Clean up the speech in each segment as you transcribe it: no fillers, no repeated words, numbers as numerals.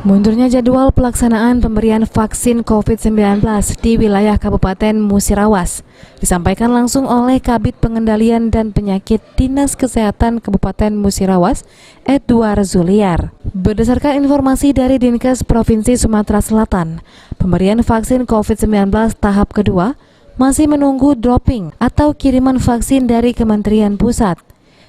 Mundurnya jadwal pelaksanaan pemberian vaksin COVID-19 di wilayah Kabupaten Musirawas disampaikan langsung oleh Kabid Pengendalian dan Penyakit Dinas Kesehatan Kabupaten Musirawas, Edward Zuliar. Berdasarkan informasi dari Dinkes Provinsi Sumatera Selatan, pemberian vaksin COVID-19 tahap kedua masih menunggu dropping atau kiriman vaksin dari Kementerian Pusat,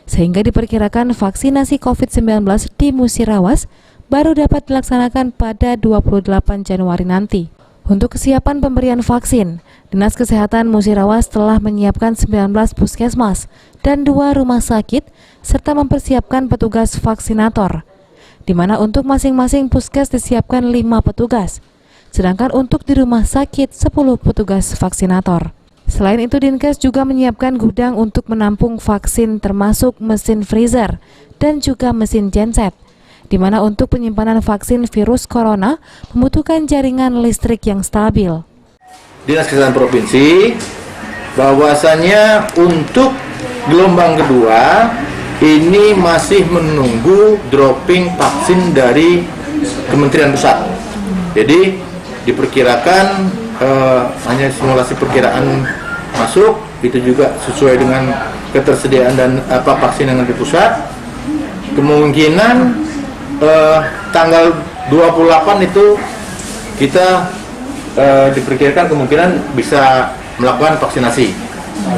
sehingga diperkirakan vaksinasi COVID-19 di Musirawas baru dapat dilaksanakan pada 28 Januari nanti. Untuk kesiapan pemberian vaksin, Dinas Kesehatan Musirawas telah menyiapkan 19 puskesmas dan 2 rumah sakit serta mempersiapkan petugas vaksinator, di mana untuk masing-masing puskes disiapkan 5 petugas, sedangkan untuk di rumah sakit 10 petugas vaksinator. Selain itu, Dinkes juga menyiapkan gudang untuk menampung vaksin termasuk mesin freezer dan juga mesin genset, di mana untuk penyimpanan vaksin virus corona membutuhkan jaringan listrik yang stabil. Dinas Kesehatan Provinsi bahwasannya untuk gelombang kedua ini masih menunggu dropping vaksin dari Kementerian Pusat. Jadi diperkirakan hanya simulasi perkiraan masuk, itu juga sesuai dengan ketersediaan dan vaksin yang ada di pusat. Kemungkinan tanggal 28 itu kita diperkirakan kemungkinan bisa melakukan vaksinasi.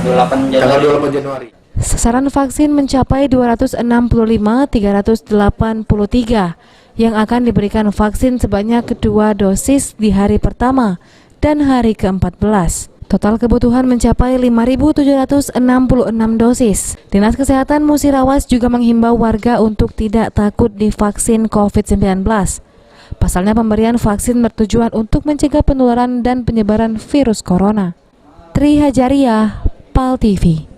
Tanggal 28 Januari. Sasaran vaksin mencapai 265.383 yang akan diberikan vaksin sebanyak 2 dosis di hari pertama dan hari ke-14. Total kebutuhan mencapai 5.766 dosis. Dinas Kesehatan Musirawas juga menghimbau warga untuk tidak takut divaksin COVID-19. Pasalnya pemberian vaksin bertujuan untuk mencegah penularan dan penyebaran virus corona. Tri Hajariah, PAL TV.